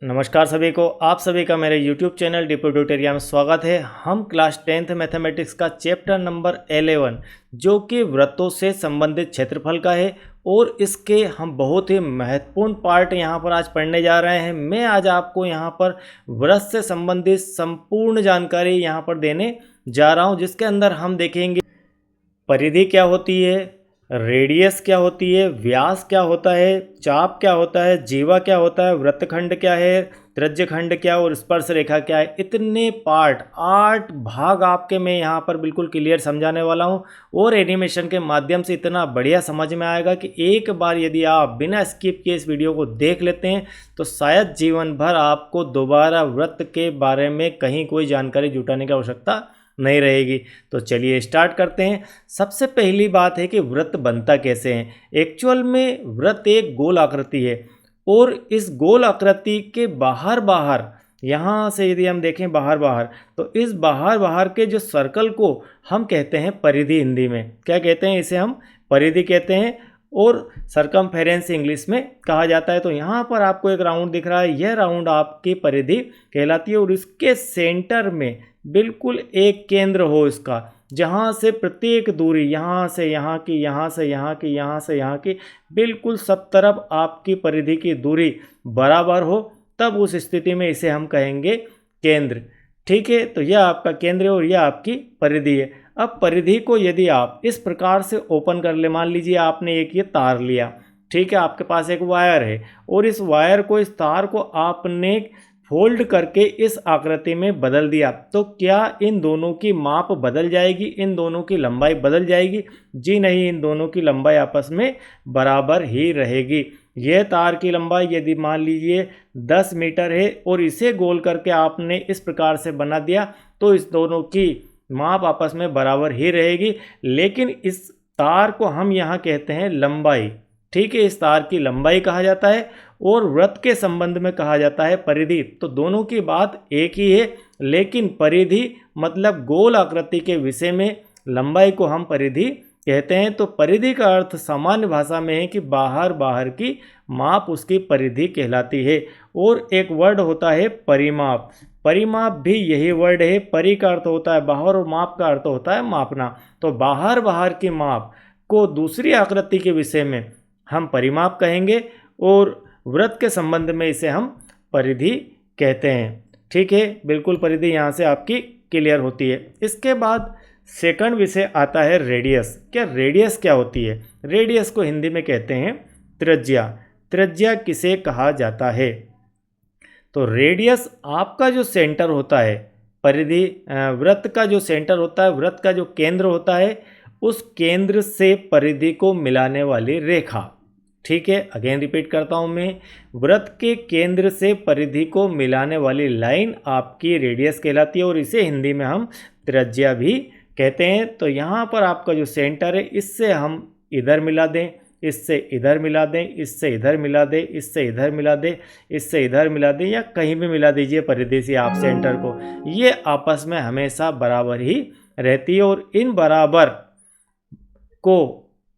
नमस्कार सभी को, आप सभी का मेरे YouTube चैनल डीपू ट्यूटोरियल में स्वागत है। हम क्लास 10th मैथमेटिक्स का चैप्टर नंबर 11 जो कि वृत्तों से संबंधित क्षेत्रफल का है और इसके हम बहुत ही महत्वपूर्ण पार्ट यहाँ पर आज पढ़ने जा रहे हैं। मैं आज आपको यहाँ पर वृत्त से संबंधित संपूर्ण जानकारी यहाँ पर देने जा रहा हूँ, जिसके अंदर हम देखेंगे परिधि क्या होती है, रेडियस क्या होती है, व्यास क्या होता है, चाप क्या होता है, जीवा क्या होता है, वृत्तखंड क्या है, त्रिज्यखंड क्या और स्पर्श रेखा क्या है। इतने पार्ट 8 भाग आपके मैं यहाँ पर बिल्कुल क्लियर समझाने वाला हूँ और एनिमेशन के माध्यम से इतना बढ़िया समझ में आएगा कि एक बार यदि आप बिना स्किप किए इस वीडियो को देख लेते हैं तो शायद जीवन भर आपको दोबारा वृत्त के बारे में कहीं कोई जानकारी जुटाने की आवश्यकता नहीं रहेगी। तो चलिए स्टार्ट करते हैं। सबसे पहली बात है कि वृत्त बनता कैसे है। एक्चुअल में वृत्त एक गोल आकृति है और इस गोल आकृति के बाहर यहाँ से यदि हम देखें बाहर तो इस बाहर के जो सर्कल को हम कहते हैं परिधि। हिंदी में क्या कहते हैं, इसे हम परिधि कहते हैं और सरकमफेरेंस इंग्लिश में कहा जाता है। तो यहाँ पर आपको एक राउंड दिख रहा है, यह राउंड आपकी परिधि कहलाती है और इसके सेंटर में बिल्कुल एक केंद्र हो इसका, जहाँ से प्रत्येक दूरी यहाँ से यहाँ की, यहाँ से यहाँ की, यहाँ से यहाँ की, बिल्कुल सब तरफ आपकी परिधि की दूरी बराबर हो, तब उस स्थिति में इसे हम कहेंगे केंद्र। ठीक है, तो यह आपका केंद्र है और यह आपकी परिधि है। अब परिधि को यदि आप इस प्रकार से ओपन कर ले, मान लीजिए आपने एक ये तार लिया, ठीक है, आपके पास एक वायर है और इस वायर को, इस तार को आपने फोल्ड करके इस आकृति में बदल दिया, तो क्या इन दोनों की माप बदल जाएगी, इन दोनों की लंबाई बदल जाएगी? जी नहीं, इन दोनों की लंबाई आपस में बराबर ही रहेगी। यह तार की लंबाई यदि मान लीजिए 10 मीटर है और इसे गोल करके आपने इस प्रकार से बना दिया तो इस दोनों की माप आपस में बराबर ही रहेगी, लेकिन इस तार को हम यहाँ कहते हैं लंबाई। ठीक है, इस तार की लंबाई कहा जाता है और वृत्त के संबंध में कहा जाता है परिधि। तो दोनों की बात एक ही है, लेकिन परिधि मतलब गोल आकृति के विषय में लंबाई को हम परिधि कहते हैं। तो परिधि का अर्थ सामान्य भाषा में है कि बाहर की माप उसकी परिधि कहलाती है। और एक वर्ड होता है परिमाप। परिमाप भी यही वर्ड है। परि का अर्थ होता है बाहर और माप का अर्थ होता है मापना। तो बाहर की माप को दूसरी आकृति के विषय में हम परिमाप कहेंगे और वृत्त के संबंध में इसे हम परिधि कहते हैं। ठीक है, बिल्कुल परिधि यहाँ से आपकी क्लियर होती है। इसके बाद सेकंड विषय आता है रेडियस। रेडियस क्या होती है? रेडियस को हिंदी में कहते हैं त्रिज्या। त्रिज्या किसे कहा जाता है? तो रेडियस आपका जो सेंटर होता है, परिधि वृत्त का जो सेंटर होता है, वृत्त का जो केंद्र होता है, उस केंद्र से परिधि को मिलाने वाली रेखा। ठीक है, अगेन रिपीट करता हूँ मैं, वृत्त के केंद्र से परिधि को मिलाने वाली लाइन आपकी रेडियस कहलाती है और इसे हिंदी में हम त्रिज्या भी कहते हैं। तो यहाँ पर आपका जो सेंटर है, इससे हम इधर मिला दें, इससे इधर मिला दें, इससे इधर मिला दें, इससे इधर मिला दें, इससे इधर मिला दें, या कहीं भी मिला दीजिए परिधि से आप सेंटर को, ये आपस में हमेशा बराबर ही रहती है और इन बराबर को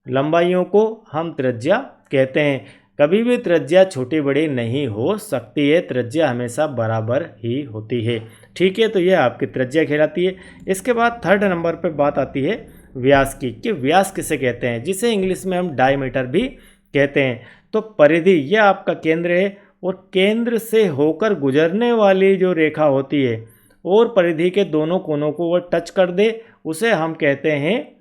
लंबाइयों को हम त्रिज्या कहते हैं। कभी भी त्रिज्या छोटी बड़ी नहीं हो सकती है, त्रिज्या हमेशा बराबर ही होती है। ठीक है, तो यह आपकी त्रिज्या कहलाती है। इसके बाद थर्ड नंबर पे बात आती है व्यास की, कि व्यास किसे कहते हैं, जिसे इंग्लिश में हम डायमीटर भी कहते हैं। तो परिधि यह आपका केंद्र है और केंद्र से होकर गुजरने वाली जो रेखा होती है और परिधि के दोनों कोनों को वो टच कर दे, उसे हम कहते हैं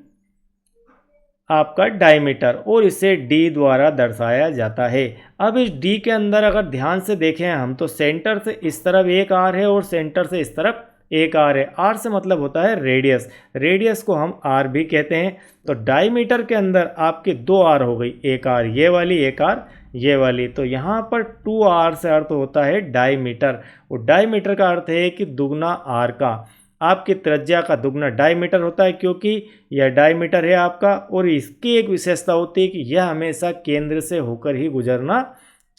आपका डायमीटर और इसे d द्वारा दर्शाया जाता है। अब इस d के अंदर अगर ध्यान से देखें हम, तो सेंटर से इस तरफ एक आर है और सेंटर से इस तरफ एक आर है। आर से मतलब होता है रेडियस, रेडियस को हम आर भी कहते हैं। तो डायमीटर के अंदर आपके 2 आर हो गई, एक आर ये वाली, एक आर ये वाली। तो यहाँ पर 2 आर से अर्थ होता है डायमीटर और डायमीटर का अर्थ है कि दुगना आर का। आपकी त्रिज्या का दुगना डायमीटर होता है, क्योंकि यह डायमीटर है आपका और इसकी एक विशेषता होती है कि यह हमेशा केंद्र से होकर ही गुजरना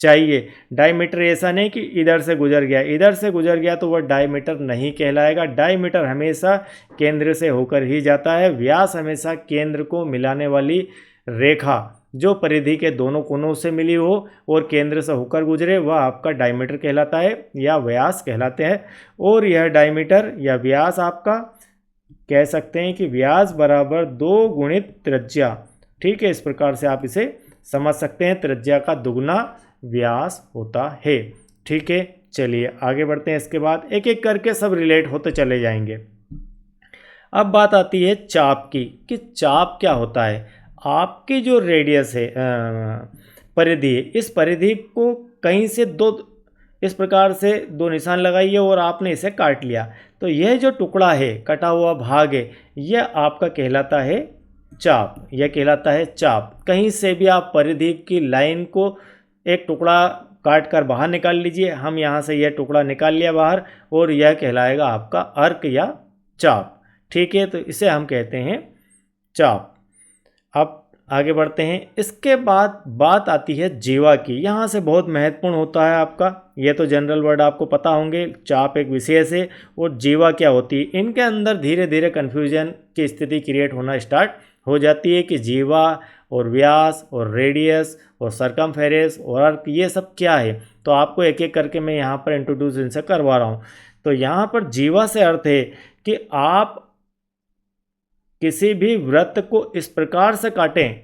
चाहिए। डायमीटर ऐसा नहीं कि इधर से गुजर गया तो वह डायमीटर नहीं कहलाएगा। डायमीटर हमेशा केंद्र से होकर ही जाता है। व्यास हमेशा केंद्र को मिलाने वाली रेखा जो परिधि के दोनों कोनों से मिली हो और केंद्र से होकर गुजरे वह आपका डायमीटर कहलाता है या व्यास कहलाते हैं। और यह डायमीटर या व्यास आपका कह सकते हैं कि व्यास बराबर 2 गुणित त्रिज्या। ठीक है, इस प्रकार से आप इसे समझ सकते हैं, त्रिज्या का दुगना व्यास होता है। ठीक है, चलिए आगे बढ़ते हैं। इसके बाद एक एक करके सब रिलेट होते चले जाएंगे। अब बात आती है चाप की कि चाप क्या होता है। आपकी जो रेडियस है परिधि, इस परिधि को कहीं से दो इस प्रकार से 2 निशान लगाइए और आपने इसे काट लिया, तो यह जो टुकड़ा है, कटा हुआ भाग है, यह आपका कहलाता है चाप। यह कहलाता है चाप। कहीं से भी आप परिधि की लाइन को एक टुकड़ा काट कर बाहर निकाल लीजिए। हम यहाँ से यह टुकड़ा निकाल लिया बाहर और यह कहलाएगा आपका अर्क या चाप। ठीक है, तो इसे हम कहते हैं चाप। अब आगे बढ़ते हैं। इसके बाद बात आती है जीवा की। यहाँ से बहुत महत्वपूर्ण होता है आपका, यह तो जनरल वर्ड आपको पता होंगे, चाप एक विशेष है और जीवा क्या होती है। इनके अंदर धीरे धीरे कन्फ्यूजन की स्थिति क्रिएट होना स्टार्ट हो जाती है कि जीवा और व्यास और रेडियस और सरकमफेरेंस और अर्क ये सब क्या है। तो आपको एक एक करके मैं यहाँ पर इंट्रोड्यूस इनसे करवा रहा हूँ। तो यहाँ पर जीवा से अर्थ है कि आप किसी भी वृत्त को इस प्रकार से काटें,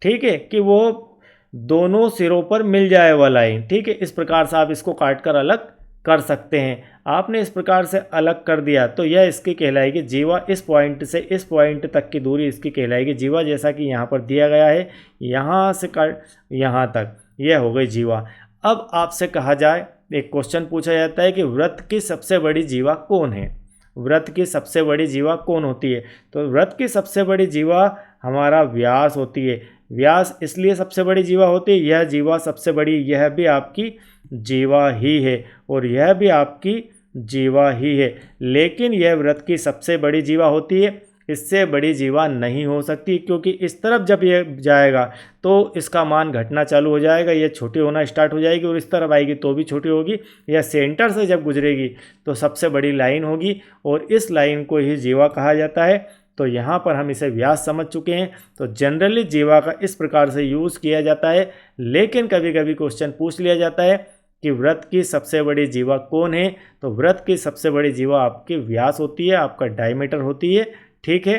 ठीक है, कि वो दोनों सिरों पर मिल जाए वह लाइन। ठीक है, इस प्रकार से आप इसको काट कर अलग कर सकते हैं। आपने इस प्रकार से अलग कर दिया तो यह इसकी कहलाएगी जीवा। इस पॉइंट से इस पॉइंट तक की दूरी इसकी कहलाएगी जीवा, जैसा कि यहाँ पर दिया गया है। यहाँ से काट यहाँ तक, यह हो गई जीवा। अब आपसे कहा जाए, एक क्वेश्चन पूछा जाता है कि वृत्त की सबसे बड़ी जीवा कौन है। वृत्त की सबसे बड़ी जीवा कौन होती है। तो वृत्त की सबसे बड़ी जीवा हमारा व्यास होती है। व्यास इसलिए सबसे बड़ी जीवा होती है, यह जीवा सबसे बड़ी, यह भी आपकी जीवा ही है और यह भी आपकी जीवा ही है। लेकिन यह वृत्त की सबसे बड़ी जीवा होती है, इससे बड़ी जीवा नहीं हो सकती, क्योंकि इस तरफ जब यह जाएगा तो इसका मान घटना चालू हो जाएगा, यह छोटी होना स्टार्ट हो जाएगी और इस तरफ आएगी तो भी छोटी होगी। यह सेंटर से जब गुजरेगी तो सबसे बड़ी लाइन होगी और इस लाइन को ही जीवा कहा जाता है। तो यहाँ पर हम इसे व्यास समझ चुके हैं। तो जनरली जीवा का इस प्रकार से यूज़ किया जाता है। लेकिन कभी कभी क्वेश्चन पूछ लिया जाता है कि वृत्त की सबसे बड़ी जीवा कौन है। तो वृत्त की सबसे बड़ी जीवा आपकी व्यास होती है, आपका डायमीटर होती है। ठीक है,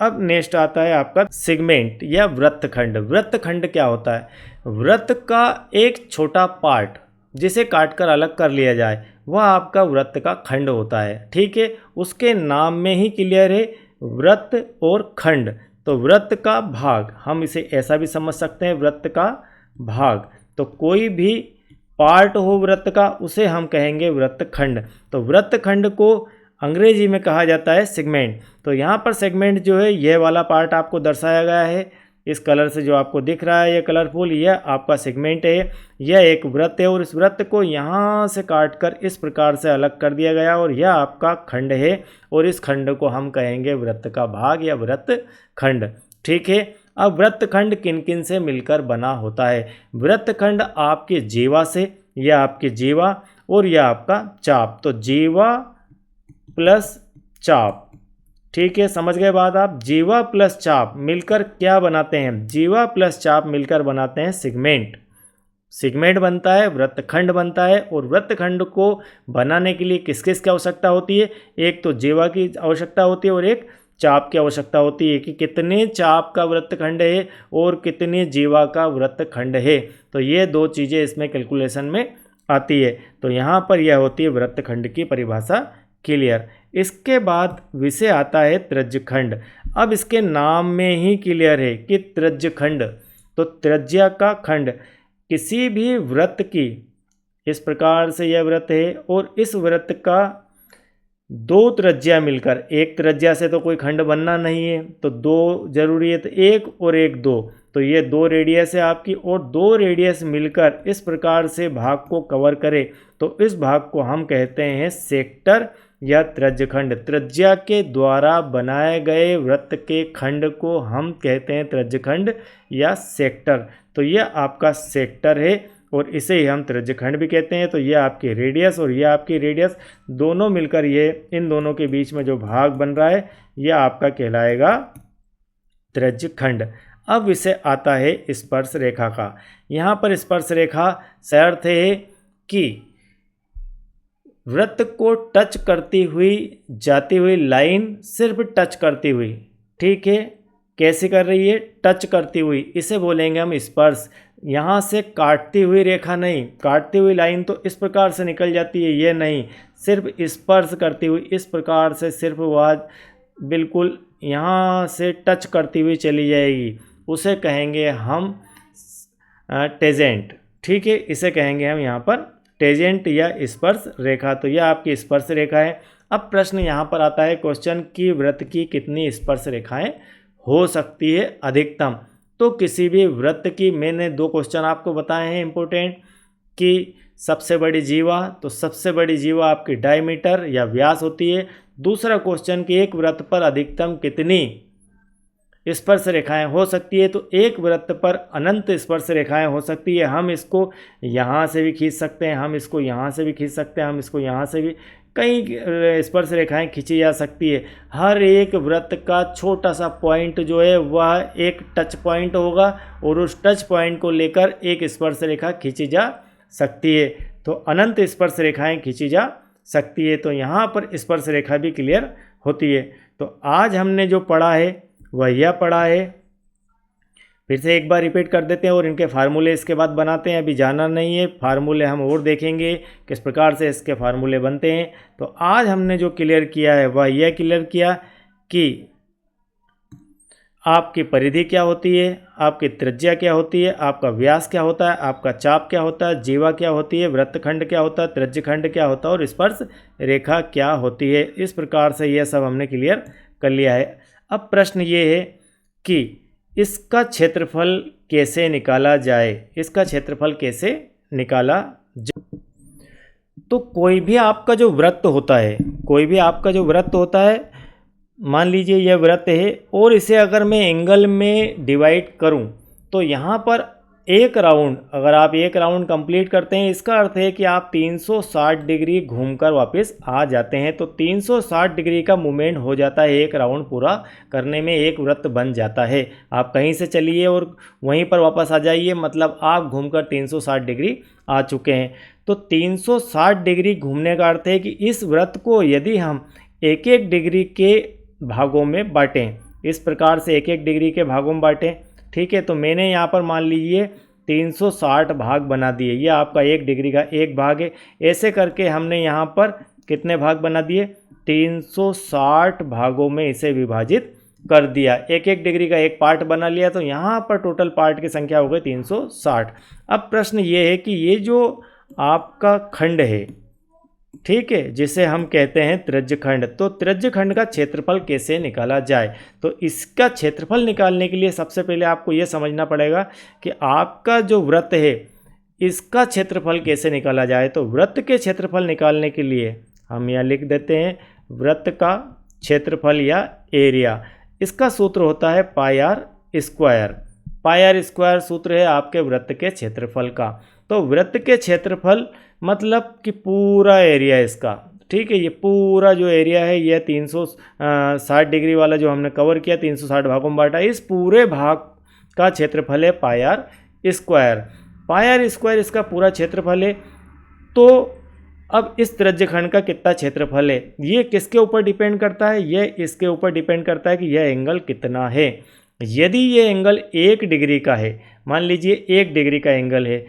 अब नेक्स्ट आता है आपका सेगमेंट या वृत्तखंड। वृत्तखंड क्या होता है। वृत्त का एक छोटा पार्ट जिसे काटकर अलग कर लिया जाए वह आपका वृत्त का खंड होता है। ठीक है, उसके नाम में ही क्लियर है, वृत्त और खंड। तो वृत्त का भाग, हम इसे ऐसा भी समझ सकते हैं, वृत्त का भाग। तो कोई भी पार्ट हो वृत्त का उसे हम कहेंगे वृत्तखंड। तो वृत्तखंड को अंग्रेजी में कहा जाता है सेगमेंट। तो यहाँ पर सेगमेंट जो है, यह वाला पार्ट आपको दर्शाया गया है इस कलर से, जो आपको दिख रहा है ये कलरफुल, यह आपका सेगमेंट है। यह एक वृत्त है और इस वृत्त को यहाँ से काटकर इस प्रकार से अलग कर दिया गया और यह आपका खंड है और इस खंड को हम कहेंगे वृत्त का भाग या वृत्तखंड। ठीक है, अब वृत्तखंड किन किन से मिलकर बना होता है। वृत्तखंड आपके जीवा से, यह आपकी जीवा और यह आपका चाप। तो जीवा प्लस चाप। ठीक है, समझ गए बात आप। जीवा प्लस चाप मिलकर क्या बनाते हैं। जीवा प्लस चाप मिलकर बनाते हैं सेगमेंट। सेगमेंट बनता है, वृत्तखंड बनता है। और वृत्तखंड को बनाने के लिए किस किस की आवश्यकता होती है। एक तो जीवा की आवश्यकता होती है और एक चाप की आवश्यकता होती है कि कितने चाप का वृत्तखंड है और कितने जीवा का वृत्तखंड है। तो ये दो चीज़ें इसमें कैलकुलेशन में आती है। तो यहाँ पर यह होती है वृत्तखंड की परिभाषा क्लियर। इसके बाद विषय आता है त्रिज्यखंड। अब इसके नाम में ही क्लियर है कि त्रिज्यखंड, तो त्रिज्या का खंड। किसी भी वृत्त की, इस प्रकार से यह वृत्त है और इस वृत्त का दो त्रिज्या मिलकर, एक त्रिज्या से तो कोई खंड बनना नहीं है, तो दो जरूरी है, तो एक और एक दो, तो ये दो रेडियस है आपकी और दो रेडियस मिलकर इस प्रकार से भाग को कवर करे तो इस भाग को हम कहते हैं सेक्टर या त्रिज्यखंड। त्रिज्या के द्वारा बनाए गए वृत्त के खंड को हम कहते हैं त्रिज्यखंड या सेक्टर। तो यह आपका सेक्टर है और इसे ही हम त्रिज्यखंड भी कहते हैं। तो ये आपकी रेडियस और ये आपकी रेडियस दोनों मिलकर ये इन दोनों के बीच में जो भाग बन रहा है यह आपका कहलाएगा त्रिज्यखंड। अब इसे आता है स्पर्श रेखा का। यहाँ पर स्पर्श रेखा से अर्थ है कि वृत्त को टच करती हुई जाती हुई लाइन सिर्फ टच करती हुई, ठीक है, कैसे कर रही है, टच करती हुई, इसे बोलेंगे हम स्पर्श। यहाँ से काटती हुई रेखा नहीं, काटती हुई लाइन तो इस प्रकार से निकल जाती है, ये नहीं, सिर्फ स्पर्श करती हुई इस प्रकार से, सिर्फ वह बिल्कुल यहाँ से टच करती हुई चली जाएगी, उसे कहेंगे हम टेजेंट, ठीक है, इसे कहेंगे हम यहाँ पर टेजेंट या स्पर्श रेखा। तो यह आपकी स्पर्श रेखा है। अब प्रश्न यहाँ पर आता है क्वेश्चन की वृत्त की कितनी स्पर्श रेखाएं हो सकती है अधिकतम। तो किसी भी वृत्त की, मैंने 2 क्वेश्चन आपको बताए हैं इंपॉर्टेंट, कि सबसे बड़ी जीवा, तो सबसे बड़ी जीवा आपकी डायमीटर या व्यास होती है। दूसरा क्वेश्चन कि एक वृत्त पर अधिकतम कितनी स्पर्श रेखाएं हो सकती है, तो एक वृत्त पर अनंत स्पर्श रेखाएं हो सकती है। हम इसको यहाँ से भी खींच सकते हैं, हम इसको यहाँ से भी खींच सकते हैं, हम इसको यहाँ से भी, कई स्पर्श रेखाएं खींची जा सकती है। हर एक वृत्त का छोटा सा पॉइंट जो है वह एक टच पॉइंट होगा और उस टच पॉइंट को लेकर एक स्पर्श रेखा खींची जा सकती है। तो अनंत स्पर्श रेखाएं खींची जा सकती है। तो यहाँ पर स्पर्श रेखा भी क्लियर होती है। तो आज हमने जो पढ़ा है वह यह पढ़ा है, फिर से एक बार रिपीट कर देते हैं और इनके फार्मूले इसके बाद बनाते हैं। अभी जाना नहीं है, फार्मूले हम और देखेंगे किस प्रकार से इसके फार्मूले बनते हैं। तो आज हमने जो क्लियर किया है वह यह क्लियर किया कि आपकी परिधि क्या होती है, आपकी त्रिज्या क्या होती है, आपका व्यास क्या होता है, आपका चाप क्या होता है, जीवा क्या होती है, वृत्तखंड क्या होता है, त्रिज्यखंड क्या होता है और स्पर्श रेखा क्या होती है। इस प्रकार से यह सब हमने क्लियर कर लिया है। अब प्रश्न ये है कि इसका क्षेत्रफल कैसे निकाला जाए, इसका क्षेत्रफल कैसे निकाला जाए। तो कोई भी आपका जो वृत्त होता है, कोई भी आपका जो वृत्त होता है, मान लीजिए यह वृत्त है और इसे अगर मैं एंगल में डिवाइड करूं तो यहाँ पर एक राउंड, अगर आप एक राउंड कंप्लीट करते हैं, इसका अर्थ है कि आप 360 डिग्री घूमकर वापस आ जाते हैं। तो 360 डिग्री का मूवमेंट हो जाता है, एक राउंड पूरा करने में एक वृत्त बन जाता है। आप कहीं से चलिए और वहीं पर वापस आ जाइए, मतलब आप घूमकर 360 डिग्री आ चुके हैं। तो 360 डिग्री घूमने का अर्थ है कि इस वृत्त को यदि हम एक एक डिग्री के भागों में बांटें, इस प्रकार से एक एक डिग्री के भागों में बांटें, ठीक है। तो मैंने यहाँ पर मान लीजिए 360 भाग बना दिए, ये आपका 1 डिग्री का एक भाग है। ऐसे करके हमने यहाँ पर कितने भाग बना दिए, 360 भागों में इसे विभाजित कर दिया, एक एक डिग्री का एक पार्ट बना लिया। तो यहाँ पर टोटल पार्ट की संख्या हो गई 360। अब प्रश्न ये है कि ये जो आपका खंड है, ठीक है, जिसे हम कहते हैं त्रिज्यखंड, तो त्रिज्यखंड का क्षेत्रफल कैसे निकाला जाए। तो इसका क्षेत्रफल निकालने के लिए सबसे पहले आपको यह समझना पड़ेगा कि आपका जो वृत्त है इसका क्षेत्रफल कैसे निकाला जाए। तो वृत्त के क्षेत्रफल निकालने के लिए हम यहाँ लिख देते हैं वृत्त का क्षेत्रफल या एरिया। इसका सूत्र होता है pi r square. Pi r square सूत्र है आपके वृत्त के क्षेत्रफल का। तो वृत्त के क्षेत्रफल मतलब कि पूरा एरिया इसका, ठीक है, ये पूरा जो एरिया है यह 360 डिग्री वाला जो हमने कवर किया, 360 भागों में बांटा, इस पूरे भाग का क्षेत्रफल है pi r square. Pi r square इसका पूरा क्षेत्रफल है। तो अब इस त्रिज्यखंड का कितना क्षेत्रफल है, ये किसके ऊपर डिपेंड करता है, यह इसके ऊपर डिपेंड करता है कि यह एंगल कितना है। यदि ये एंगल 1 डिग्री का है, मान लीजिए 1 डिग्री का एंगल है,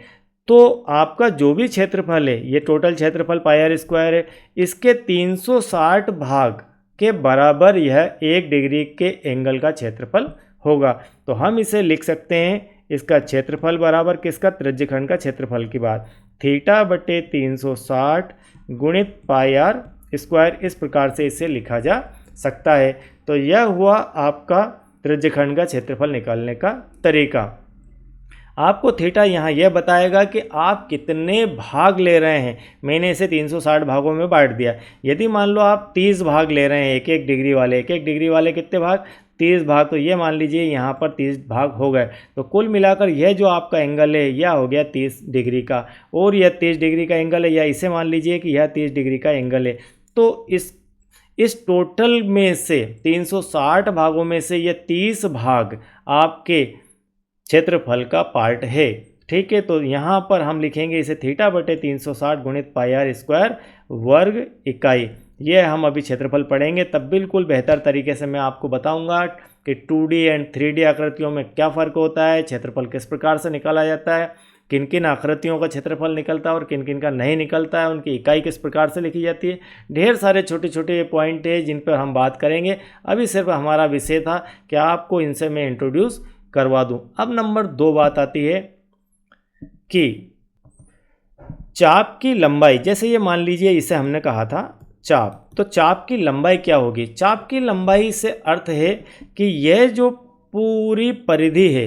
तो आपका जो भी क्षेत्रफल है, ये टोटल क्षेत्रफल पाई आर स्क्वायर है, इसके 360 भाग के बराबर यह 1 डिग्री के एंगल का क्षेत्रफल होगा। तो हम इसे लिख सकते हैं, इसका क्षेत्रफल बराबर किसका, त्रिज्यखंड का क्षेत्रफल की बात, थीटा बटे 360 गुणित पाई आर स्क्वायर, इस प्रकार से इसे लिखा जा सकता है। तो यह हुआ आपका त्रिज्यखंड का क्षेत्रफल निकालने का तरीका। आपको थीटा यहाँ यह बताएगा कि आप कितने भाग ले रहे हैं। मैंने इसे 360 भागों में बांट दिया। यदि मान लो आप 30 भाग ले रहे हैं, एक एक डिग्री वाले, एक एक डिग्री वाले कितने भाग, 30 भाग, तो ये मान लीजिए यहाँ पर 30 भाग हो गए। तो कुल मिलाकर यह जो आपका एंगल है यह हो गया 30 डिग्री का, और यह 30 डिग्री का एंगल है, या इसे मान लीजिए कि यह 30 डिग्री का एंगल है। तो इस टोटल में से 360 भागों में से ये 30 भाग आपके क्षेत्रफल का पार्ट है। ठीक है, तो यहाँ पर हम लिखेंगे इसे थीटा बटे 360 गुणित पाई आर स्क्वायर वर्ग इकाई। ये हम अभी क्षेत्रफल पढ़ेंगे, तब बिल्कुल बेहतर तरीके से मैं आपको बताऊंगा कि 2D एंड 3D आकृतियों में क्या फ़र्क होता है, क्षेत्रफल किस प्रकार से निकाला जाता है, किन किन आकृतियों का क्षेत्रफल निकलता है और किन किन का नहीं निकलता है, उनकी इकाई किस प्रकार से लिखी जाती है। ढेर सारे छोटे छोटे पॉइंट है जिन पर हम बात करेंगे। अभी सिर्फ हमारा विषय था कि आपको इनसे मैं इंट्रोड्यूस करवा दूं। अब नंबर 2 बात आती है कि चाप की लंबाई, जैसे ये मान लीजिए इसे हमने कहा था चाप, तो चाप की लंबाई क्या होगी। चाप की लंबाई से अर्थ है कि यह जो पूरी परिधि है,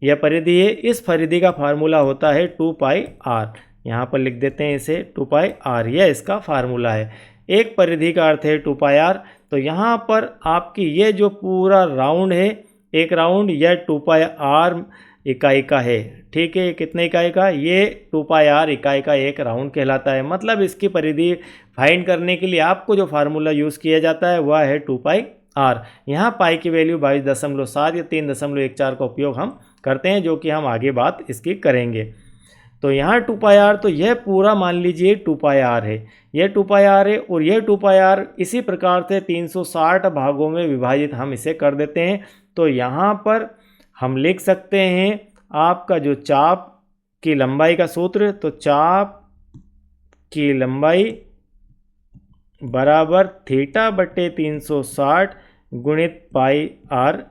यह परिधि है, इस परिधि का फार्मूला होता है 2 पाई आर। यहाँ पर लिख देते हैं इसे 2 पाई आर, यह इसका फार्मूला है। एक परिधि का अर्थ है 2 पाई आर। तो यहाँ पर आपकी ये जो पूरा राउंड है, एक राउंड, यह 2 पाई आर इकाई का है। ठीक है, कितने इकाई का, ये 2 पाई आर इकाई का एक राउंड कहलाता है। मतलब इसकी परिधि फाइंड करने के लिए आपको जो फार्मूला यूज़ किया जाता है वह है 2 पाई आर। यहाँ पाई की वैल्यू 22.7 या 3.14 का उपयोग हम करते हैं, जो कि हम आगे बात इसकी करेंगे। तो यहाँ 2 पाई आर, तो यह पूरा मान लीजिए 2 पाई आर है, यह 2 पाई आर है, और यह 2 पाई आर इसी प्रकार से 360 भागों में विभाजित हम इसे कर देते हैं। तो यहाँ पर हम लिख सकते हैं आपका जो चाप की लंबाई का सूत्र, तो चाप की लंबाई बराबर थीटा बटे 360 गुणित पाई आर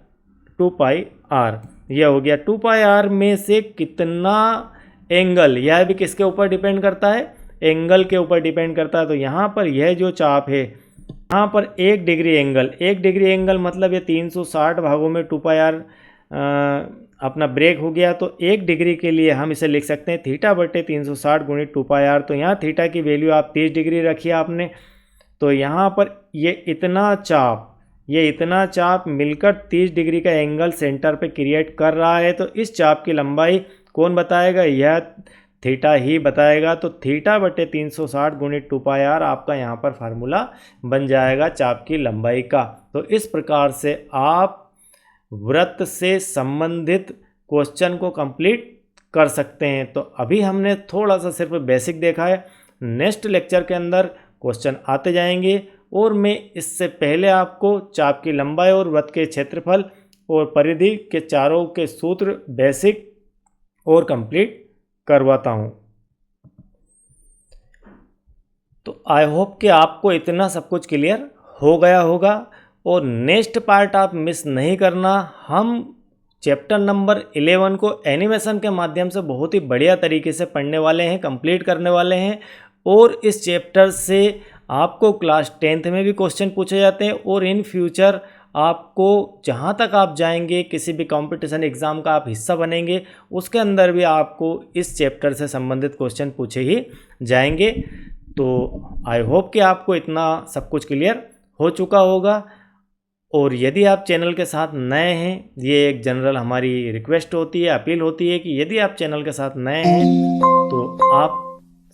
2 पाई आर। यह हो गया 2 पाई आर में से कितना एंगल, यह भी किसके ऊपर डिपेंड करता है, एंगल के ऊपर डिपेंड करता है। तो यहाँ पर यह जो चाप है, यहाँ पर 1 डिग्री एंगल, 1 डिग्री एंगल मतलब ये 360 भागों में 2 पाई आर अपना ब्रेक हो गया। तो 1 डिग्री के लिए हम इसे लिख सकते हैं थीटा बटे 360 गुणित 2 पाई आर। तो यहाँ थीटा की वैल्यू आप 30 डिग्री रखिए आपने। तो यहाँ पर ये इतना चाप मिलकर 30 डिग्री का एंगल सेंटर पे क्रिएट कर रहा है। तो इस चाप की लंबाई कौन बताएगा, यह थीटा ही बताएगा। तो थीटा बटे 360 गुणित 2 पाई आर आपका यहाँ पर फार्मूला बन जाएगा चाप की लंबाई का। तो इस प्रकार से आप वृत्त से संबंधित क्वेश्चन को कंप्लीट कर सकते हैं। तो अभी हमने थोड़ा सा सिर्फ बेसिक देखा है, नेक्स्ट लेक्चर के अंदर क्वेश्चन आते जाएंगे और मैं इससे पहले आपको चाप की लंबाई और वृत्त के क्षेत्रफल और परिधि के चारों के सूत्र बेसिक और कंप्लीट करवाता हूं। तो आई होप कि आपको इतना सब कुछ क्लियर हो गया होगा, और नेक्स्ट पार्ट आप मिस नहीं करना। हम चैप्टर नंबर 11 को एनिमेशन के माध्यम से बहुत ही बढ़िया तरीके से पढ़ने वाले हैं, कंप्लीट करने वाले हैं। और इस चैप्टर से आपको क्लास 10th में भी क्वेश्चन पूछे जाते हैं, और इन फ्यूचर आपको जहाँ तक आप जाएंगे, किसी भी कंपटीशन एग्ज़ाम का आप हिस्सा बनेंगे, उसके अंदर भी आपको इस चैप्टर से संबंधित क्वेश्चन पूछे ही जाएंगे। तो आई होप कि आपको इतना सब कुछ क्लियर हो चुका होगा। और यदि आप चैनल के साथ नए हैं, ये एक जनरल हमारी रिक्वेस्ट होती है, अपील होती है कि यदि आप चैनल के साथ नए हैं तो आप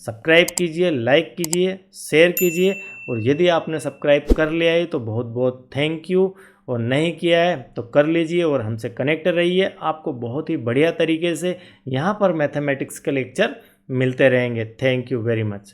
सब्सक्राइब कीजिए, लाइक कीजिए, शेयर कीजिए। और यदि आपने सब्सक्राइब कर लिया है तो बहुत बहुत थैंक यू, और नहीं किया है तो कर लीजिए और हमसे कनेक्ट रहिए। आपको बहुत ही बढ़िया तरीके से यहाँ पर मैथमेटिक्स के लेक्चर मिलते रहेंगे। Thank you very much.